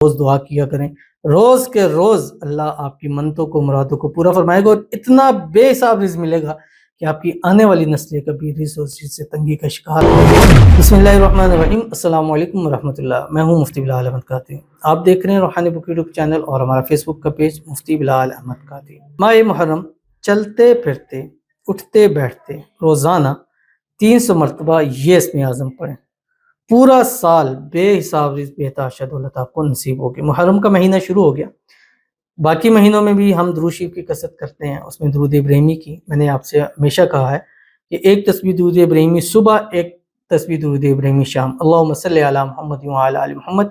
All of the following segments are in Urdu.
روز دعا کیا کریں، روز کے روز اللہ آپ کی منتوں کو مرادوں کو پورا فرمائے گا، اور اتنا بے حساب رزق ملے گا کہ آپ کی آنے والی نسلیں کبھی رزق اور چیز سے تنگی کا شکار ہو۔ بسم اللہ الرحمن الرحیم، السلام علیکم ورحمۃ اللہ۔ میں ہوں مفتی بلال احمد قادری، آپ دیکھ رہے ہیں روحانی بک یوٹیوب چینل اور ہمارا فیس بک کا پیج مفتی بلال احمد قادری۔ ماہ محرم چلتے پھرتے اٹھتے بیٹھتے روزانہ 300 مرتبہ یہ اسم اعظم پڑھیں، پورا سال بے حساب رزق بے تحاشا دولت آپ کو نصیب ہوگی۔ محرم کا مہینہ شروع ہو گیا، باقی مہینوں میں بھی ہم درود شریف کی کثرت کرتے ہیں، اس میں درود ابراہیمی کی میں نے آپ سے ہمیشہ کہا ہے کہ ایک تسبیح درود ابراہیمی صبح، ایک تسبیح درود ابراہیمی شام۔ اللہم صلی علی محمد وعلی آل محمد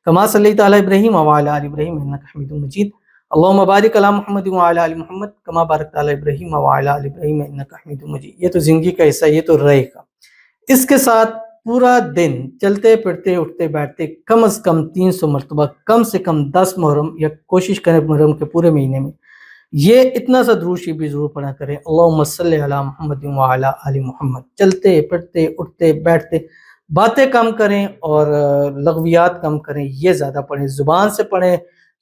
کما صلیت علی ابراہیم وعلی آل ابراہیم انک حمید مجید۔ اللہم بارک علی محمد وعلی آل محمد کما بارکت علی ابراہیم وعلی آل ابراہیم انک حمید مجید۔ یہ تو زندگی کا حصہ، یہ تو رہے گا۔ اس کے ساتھ پورا دن چلتے پھرتے اٹھتے بیٹھتے کم از کم 300 مرتبہ، کم سے کم 10 محرم، یا کوشش کریں محرم کے پورے مہینے میں یہ اتنا سا درود شریف بھی ضرور پڑھا کریں۔ اللہم صلی علی محمد وعلی آل محمد۔ چلتے پھرتے اٹھتے بیٹھتے باتیں کم کریں اور لغویات کم کریں، یہ زیادہ پڑھیں، زبان سے پڑھیں،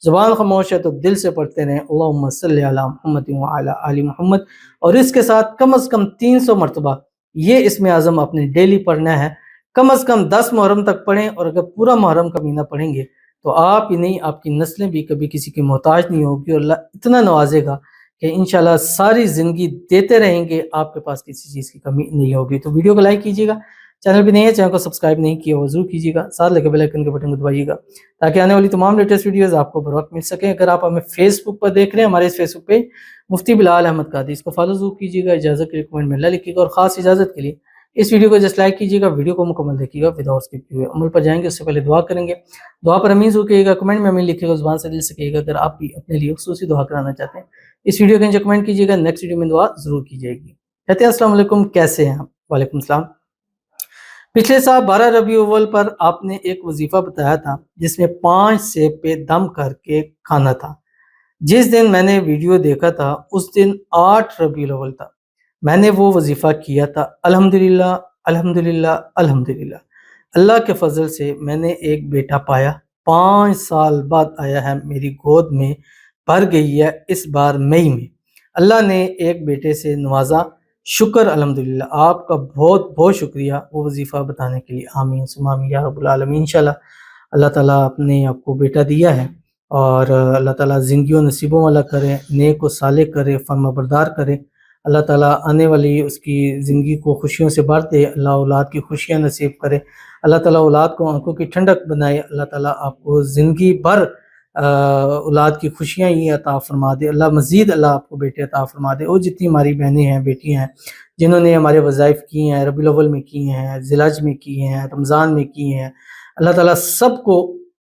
زبان خاموش ہے تو دل سے پڑھتے رہیں اللہم صلی علی محمد وعلی آل محمد۔ اور اس کے ساتھ کم از کم 300 مرتبہ یہ اسم اعظم اپنے ڈیلی پڑھنا ہے، کم از کم 10 محرم تک پڑھیں، اور اگر پورا محرم کا مہینہ پڑھیں گے تو آپ ہی نہیں، آپ کی نسلیں بھی کبھی کسی کی محتاج نہیں ہوگی، اور اللہ اتنا نوازے گا کہ انشاءاللہ ساری زندگی دیتے رہیں گے، آپ کے پاس کسی چیز کی کمی نہیں ہوگی۔ تو ویڈیو کو لائک کیجیے گا، چینل پہ نہیں ہے، چینل کو سبسکرائب نہیں کیا وہ ضرور کیجیے گا، ساتھ لگے بیل آئیکن کے بٹن کو دبائیے گا تاکہ آنے والی تمام لیٹسٹ ویڈیوز آپ کو بر وقت مل سکیں۔ اگر آپ ہمیں فیس بک پر دیکھ رہے ہیں، ہمارے اس فیس بک پہ مفتی بلال احمد قادری، اس کو فالو ضرور کیجیے گا، اجازت کے لیے کمنٹ میں اللہ لکھیے گا، اور خاص اجازت کے لیے اس ویڈیو کو جسٹ لائک کیجیے گا، ویڈیو کو مکمل دیکھیے گا وداؤٹ اسکپ کیے ہوئے۔ عمل پر جائیں گے اس سے پہلے دعا کریں گے، دعا پر امین ضرور کیجیے گا، کمنٹ میں امین لکھیے گا، زبان سے دل سے کہیے گا۔ اگر آپ بھی اپنے لیے خصوصی دعا کرانا چاہتے ہیں اس ویڈیو کے نیچے کمنٹ کیجیے گا، نیکسٹ ویڈیو میں دعا ضرور کی جائے گی۔ کہتے ہیں السلام علیکم، کیسے ہیں آپ؟ وعلیکم السلام۔ پچھلے سال 12 ربیع الاول پر آپ نے ایک وظیفہ بتایا تھا جس میں 5 سیب پہ دم کر کے کھانا تھا۔ جس دن میں نے ویڈیو دیکھا تھا اس دن 8 ربیع الاول تھا، میں نے وہ وظیفہ کیا تھا، الحمدللہ الحمدللہ الحمدللہ۔ اللہ کے فضل سے میں نے ایک بیٹا پایا، 5 سال بعد آیا ہے، میری گود میں بھر گئی ہے اس بار مئی میں۔ اللہ نے ایک بیٹے سے نوازا، شکر الحمدللہ، آپ کا بہت بہت شکریہ وہ وظیفہ بتانے کے لیے، آمین ثم آمین یا رب العالمین۔ انشاءاللہ اللہ تعالیٰ اپنے آپ کو بیٹا دیا ہے، اور اللہ تعالیٰ زندگی و نصیبوں والا کرے، نیک و صالح کرے، فرما بردار کرے۔ اللہ تعالیٰ آنے والی اس کی زندگی کو خوشیوں سے بھر دے، اللہ اولاد کی خوشیاں نصیب کرے، اللہ تعالیٰ اولاد کو آنکھوں کی ٹھنڈک بنائے، اللہ تعالیٰ آپ کو زندگی بھر اولاد کی خوشیاں ہی عطا فرما دے، اللہ مزید اللہ آپ کو بیٹے عطا فرما دے۔ اور جتنی ہماری بہنیں ہیں، بیٹیاں ہیں جنہوں نے ہمارے وظائف کی ہیں، ربیع الاول میں کی ہیں، ذی الحج میں کی ہیں، رمضان میں کی ہیں، اللہ تعالیٰ سب کو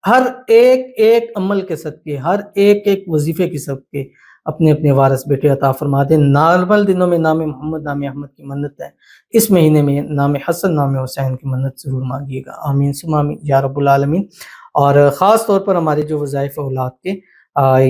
ہر ایک ایک عمل کے صدقے، ہر ایک ایک وظیفے کے صدقے اپنے اپنے وارث بیٹے عطا فرما دیں۔ نارمل دنوں میں نام محمد نام احمد کی منت ہے، اس مہینے میں نام حسن نام حسین کی منت ضرور مانگیے گا، آمین ثم آمین یا رب العالمین۔ اور خاص طور پر ہمارے جو وظائف اولاد کے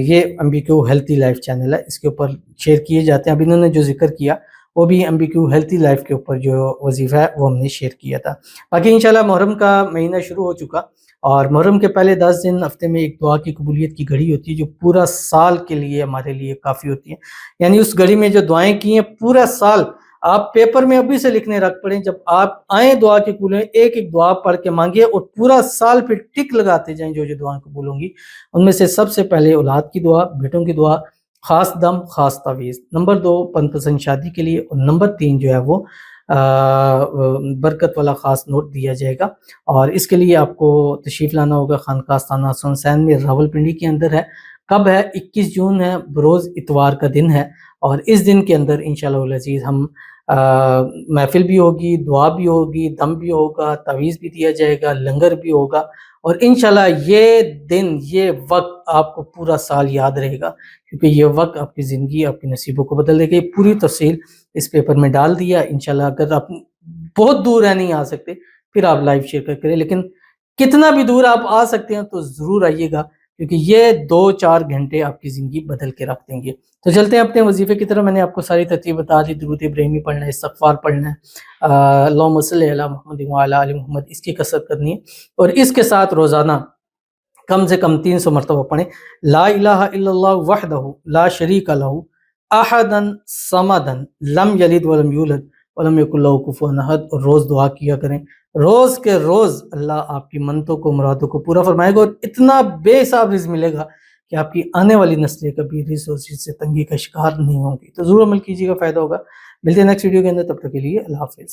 یہ MBQ ہیلتھی لائف چینل ہے، اس کے اوپر شیئر کیے جاتے ہیں۔ اب انہوں نے جو ذکر کیا وہ بھی MBQ ہیلتھی لائف کے اوپر جو وظیفہ ہے وہ ہم نے شیئر کیا تھا۔ باقی انشاءاللہ محرم کا مہینہ شروع ہو چکا، اور محرم کے پہلے 10 دن ہفتے میں ایک دعا کی قبولیت کی گھڑی ہوتی ہے جو پورا سال کے لیے ہمارے لیے کافی ہوتی ہے، یعنی اس گھڑی میں جو دعائیں کی ہیں پورا سال آپ پیپر میں ابھی سے لکھنے رکھ پڑیں، جب آپ آئیں دعا کی قبول ایک ایک دعا پڑھ کے مانگیے، اور پورا سال پھر ٹک لگاتے جائیں جو جو دعائیں قبول ہوں گی۔ ان میں سے سب سے پہلے اولاد کی دعا، بیٹوں کی دعا، خاص دم خاص تعویذ، نمبر 2 پسند شادی کے لیے، اور نمبر 3 جو ہے وہ برکت والا خاص نوٹ دیا جائے گا۔ اور اس کے لیے آپ کو تشریف لانا ہوگا خانقاہ آستانہ حسن حسین میں، راولپنڈی کے اندر ہے۔ کب ہے؟ 21 جون ہے، بروز اتوار کا دن ہے، اور اس دن کے اندر انشاءاللہ العزیز ہم محفل بھی ہوگی، دعا بھی ہوگی، دم بھی ہوگا، تعویذ بھی دیا جائے گا، لنگر بھی ہوگا، اور انشاءاللہ یہ دن یہ وقت آپ کو پورا سال یاد رہے گا، کیونکہ یہ وقت آپ کی زندگی آپ کی نصیبوں کو بدل دے گا۔ یہ پوری تفصیل اس پیپر میں ڈال دیا انشاءاللہ۔ اگر آپ بہت دور ہے نہیں آ سکتے پھر آپ لائیو شیئر کریں، لیکن کتنا بھی دور آپ آ سکتے ہیں تو ضرور آئیے گا، کیونکہ یہ 2-4 گھنٹے آپ کی زندگی بدل کے رکھ دیں گے۔ تو چلتے ہیں اپنے وظیفے کی طرف۔ میں نے آپ کو ساری ترتیب بتا دی، درود ابراہیمی پڑھنا ہے، استغفار پڑھنا ہے، اللہم صلی علی محمد وعلی آل محمد، اس کی کثرت کرنی ہے، اور اس کے ساتھ روزانہ کم سے کم 300 مرتبہ پڑھیں. لا الہ الا اللہ وحدہ لا شریک لہ احدا صمدا لم یلد ولم یولد ولم یکن لہ کفوا احد. اور روز دعا کیا کریں. روز کے روز اللہ آپ کی منتوں کو مرادوں کو پورا فرمائے گا اور اتنا بے حساب رزق ملے گا کہ آپ کی آنے والی نسلیں کبھی ریسورسز سے تنگی کا شکار نہیں ہوں گی. تو ضرور عمل کیجیے گا، فائدہ ہوگا. ملتے ہیں نیکسٹ ویڈیو کے اندر، تب تک کے لیے اللہ حافظ.